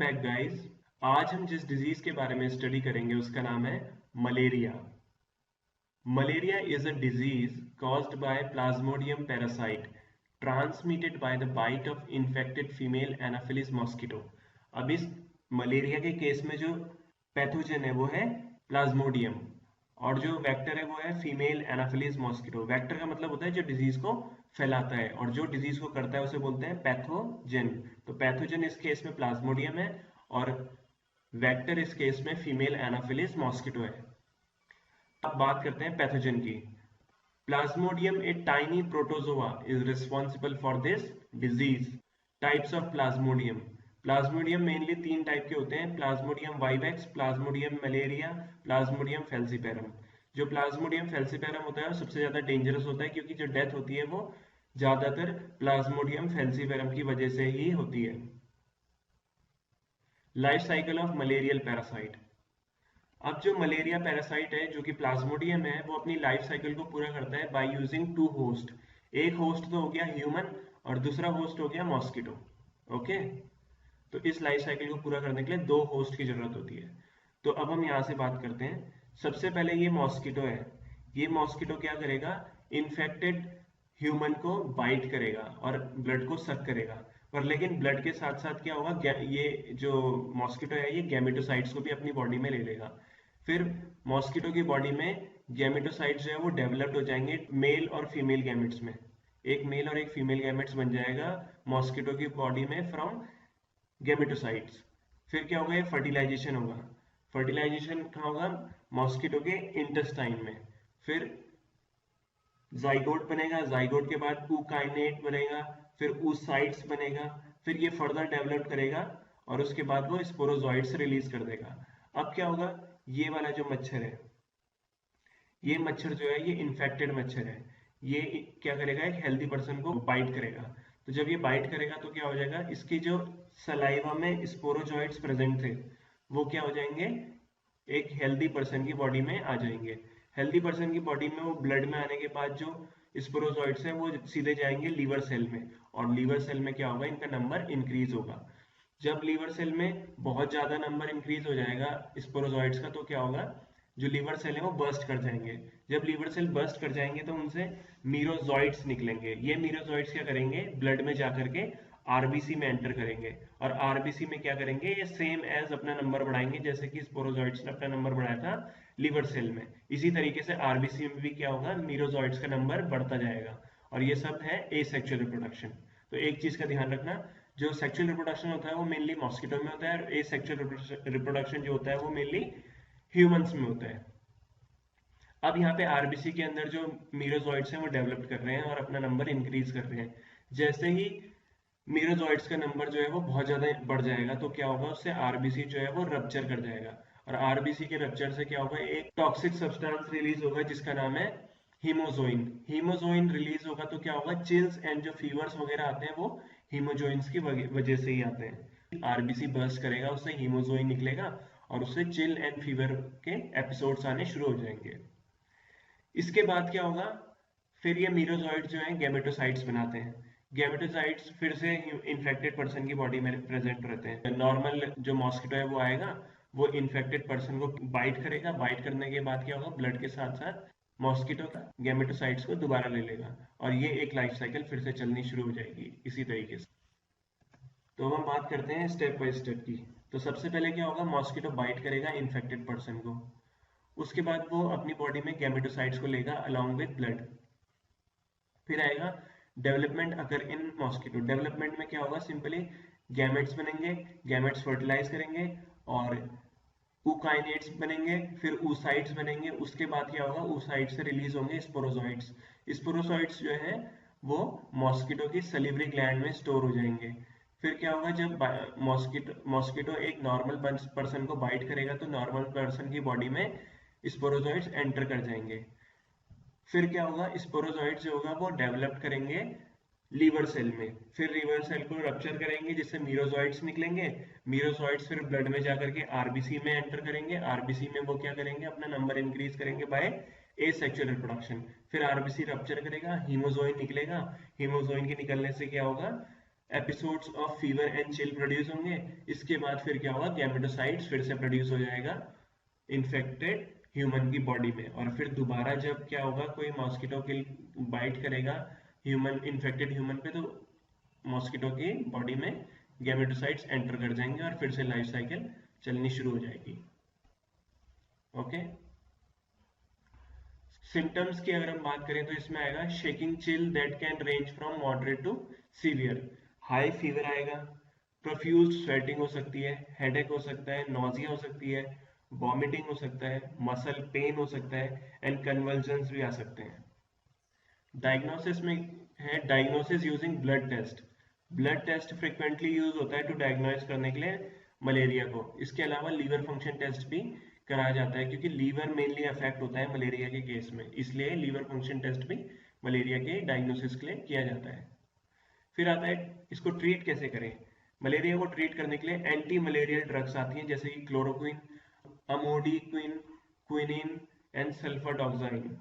Back guys. आज हम जिस डिजीज के बारे में स्टडी करेंगे उसका नाम है malaria. Malaria is a disease caused by Plasmodium parasite transmitted by the bite of infected female Anopheles mosquito। अब इस मलेरिया के केस में जो पैथोजन है वो है प्लाज्मोडियम और जो वेक्टर है वो है फीमेल एनाफिलीज मॉस्किटो। वेक्टर का मतलब होता है जो डिजीज को फैलाता है और जो डिजीज को करता है उसे बोलते हैं पैथोजन। तो पैथोजन इस केस में प्लाज्मोडियम है और वेक्टर इस केस में फीमेल एनाफिलीज मॉस्किटो है। अब बात करते हैं पैथोजन की। Plasmodium a tiny protozoa is responsible for this disease. Types of Plasmodium. Plasmodium mainly तीन टाइप के होते हैं, Plasmodium vivax, Plasmodium malaria, Plasmodium falciparum. जो प्लाज्मोडियम फेल्सीपेरम होता है वो सबसे ज्यादा डेंजरस होता है क्योंकि जो डेथ होती है वो ज्यादातर प्लाज्मोडियम फेल्सीपेरम की वजह से ही होती है। Life cycle of malarial parasite. अब जो मलेरिया पैरासाइट है जो कि प्लाज्मोडियम है वो अपनी लाइफ साइकिल को पूरा करता है बाय यूजिंग टू होस्ट। एक होस्ट तो हो गया ह्यूमन और दूसरा होस्ट हो गया मॉस्किटो। ओके, तो इस लाइफ साइकिल को पूरा करने के लिए दो होस्ट की जरूरत होती है। तो अब हम यहाँ से बात करते हैं। सबसे पहले ये मॉस्किटो है। ये मॉस्किटो क्या करेगा, इन्फेक्टेड ह्यूमन को बाइट करेगा और ब्लड को सक करेगा। पर लेकिन ब्लड के साथ साथ क्या होगा, ये जो मॉस्किटो है ये गैमेटोसाइट्स को भी अपनी बॉडी में ले लेगा। फिर मॉस्किटो की बॉडी में गैमेटोसाइट्स जो है वो डेवलप्ड हो जाएंगे मेल और फीमेल गैमेट्स में। एक मेल और एक फीमेल गैमेट्स बन जाएगा मॉस्किटो की बॉडी में फ्रॉम गैमेटोसाइट्स। फिर क्या होगा, ये फर्टिलाइजेशन होगा। फर्टिलाइजेशन कहाँ होगा, मॉस्किटो के इंटेस्टाइन में। फिर जाइगोट बनेगा, जाइगोट के बाद ऊकाइनेट बनेगा, फिर oocytes बनेगा। फिर ये फर्दर डेवलप करेगा और उसके बाद वो स्पोरोजोइट्स रिलीज कर देगा। अब क्या होगा, ये वाला जो मच्छर है, ये मच्छर जो है ये इन्फेक्टेड मच्छर है। ये क्या करेगा, एक हेल्दी पर्सन को बाइट करेगा। तो जब ये बाइट करेगा तो क्या हो जाएगा, इसकी जो सलाइवा में स्पोरोजोइट्स प्रेजेंट थे वो क्या हो जाएंगे, एक हेल्दी पर्सन की बॉडी में आ जाएंगे। हेल्दी पर्सन की बॉडी में वो ब्लड में आने के बाद जो स्पोरोजोइट्स हैं वो सीधे जाएंगे लीवर सेल में और लीवर सेल में क्या होगा, इनका नंबर इंक्रीज होगा। जब लीवर सेल में बहुत ज्यादा नंबर इंक्रीज हो जाएगा स्पोरोजोइट्स का तो क्या होगा, जो लीवर सेल है वो बर्स्ट कर जाएंगे। जब लीवर सेल बर्स्ट कर जाएंगे तो उनसे मीरोजोइट्स निकलेंगे। ये मीरोजोइट्स क्या करेंगे, ब्लड में जाकर के आरबीसी में एंटर करेंगे और आरबीसी में क्या करेंगे, ये सेम एज अपना नंबर बढ़ाएंगे जैसे कि स्पोरोजोइट्स ने अपना नंबर बढ़ाया था लीवर सेल में। इसी तरीके से आरबीसी में भी क्या होगा, मीरोजोइट्स का नंबर बढ़ता जाएगा। और ये सब है एसेक्सुअल रिप्रोडक्शन। तो एक चीज का ध्यान रखना, जो सेक्सुअल रिप्रोडक्शन होता है वो मेनली मॉस्किटो में होता है और एसेक्सुअल रिप्रोडक्शन जो होता है वो मेनली ह्यूमंस में होता है। अब यहाँ पे आरबीसी के अंदर जो मीरोजोइट्स हैं वो डेवलप कर रहे हैं और अपना नंबर इंक्रीज कर रहे हैं। जैसे ही मीरोजोइट्स का नंबर जो है वो बहुत ज्यादा बढ़ जाएगा तो क्या होगा, उससे आरबीसी जो है वो रप्चर कर जाएगा और आरबीसी के रप्चर से क्या होगा, एक टॉक्सिक सब्सटेंस रिलीज होगा जिसका नाम है हीमोजोइन। हीमोजोइन रिलीज होगा तो क्या होगा, चिल्स एंड जो फीवर्स वगैरह आते हैं वो हीमोजोइंस की वजह से ही आते हैं। आरबीसी बर्स्ट करेगा, उससे हीमोजोइन निकलेगा और उससे चिल एंड फीवर के एपिसोड्स आने शुरू हो जाएंगे। इसके बाद क्या होगा, फिर ये मीरोजोइट जो है गैमेटोसाइट्स बनाते हैं। गैमेटोसाइट्स फिर से इन्फेक्टेड पर्सन की बॉडी में प्रेजेंट रहते हैं। नॉर्मल जो मॉस्किटो है वो आएगा, वो इन्फेक्टेड पर्सन को बाइट करेगा। बाइट करने के बाद क्या होगा, ब्लड के साथ साथ मॉस्किटो का गैमेटोसाइट्स को दोबारा ले लेगा और ये एक लाइफ साइकिल फिर से चलनी शुरू हो जाएगी इसी तरीके से। तो अब हम बात करते हैं स्टेप बाय स्टेप की। तो सबसे पहले क्या होगा, मॉस्किटो बाइट करेगा इन्फेक्टेड पर्सन को। उसके बाद वो अपनी बॉडी में गैमेटोसाइट्स को लेगा अलोंग विद ब्लड। फिर आएगा डेवलपमेंट अगर इन मॉस्किटो। डेवलपमेंट में क्या होगा, सिंपली गैमेट्स बनेंगे, गैमेट्स फर्टिलाइज करेंगे और ऊकाइनेट्स बनेंगे, फिर oocytes बनेंगे। उसके बाद क्या होगा, oocytes से रिलीज होंगे स्पोरोजोइट्स। स्पोरोजोइट्स जो है वो मॉस्किटो की सलिवरी ग्लैंड में स्टोर हो जाएंगे। फिर क्या होगा, जब मॉस्किटो एक नॉर्मल पर्सन को बाइट करेगा तो नॉर्मल पर्सन की बॉडी में स्पोरोजोइट्स एंटर कर जाएंगे। फिर क्या होगा, स्पोरोजोइट्स जो होगा वो डेवलप करेंगे लीवर सेल में। फिर लीवर सेल को रप्चर करेंगे जिससे मीरोजोइट्स निकलेंगे। मीरोजोइट्स फिर ब्लड में जाकर के आरबीसी में एंटर करेंगे। आरबीसी में वो क्या करेंगे, अपना नंबर इंक्रीज करेंगे बाय एसेक्सुअल रिप्रोडक्शन। फिर आरबीसी रप्चर करेगा, हीमोजोइन निकलेगा। हीमोजोइन के निकलने से क्या होगा, episodes of fever and chill produce होंगे। इसके बाद फिर क्या होगा, गैमेटोसाइट्स फिर से प्रोड्यूस हो जाएगा इन्फेक्टेड ह्यूमन की बॉडी में, और फिर दोबारा जब क्या होगा, कोई मॉस्किटो के बाइट करेगा ह्यूमन, इन्फेक्टेड ह्यूमन पे, तो मॉस्किटो की बॉडी में गैमेटोसाइट्स एंटर कर जाएंगे और फिर से लाइफ साइकिल चलनी शुरू हो जाएगी। ओके, सिम्टम्स की अगर हम बात करें तो इसमें आएगा shaking chill that can range from moderate to severe, high fever आएगा, प्रोफ्यूज स्वेटिंग हो सकती है, हेडेक हो सकता है, नोजिया हो सकती है, वॉमिटिंग हो सकता है, मसल पेन हो सकता है एंड कन्वल्जन्स भी आ सकते हैं। डायग्नोसिस में है diagnosis using blood test. Blood test frequently use होता है टू डायग्नोज करने के लिए मलेरिया को। इसके अलावा लीवर फंक्शन टेस्ट भी कराया जाता है, क्योंकि लीवर मेनली अफेक्ट होता है मलेरिया के केस में, इसलिए लीवर फंक्शन टेस्ट भी मलेरिया के डायग्नोसिस के लिए किया जाता है। फिर आता है इसको ट्रीट कैसे करें। मलेरिया को ट्रीट करने के लिए एंटी मलेरियल ड्रग्स आती हैं, जैसे कि क्लोरोक्विन, अमोडिक्विन, क्विनिन एंड सल्फाडॉक्साइन।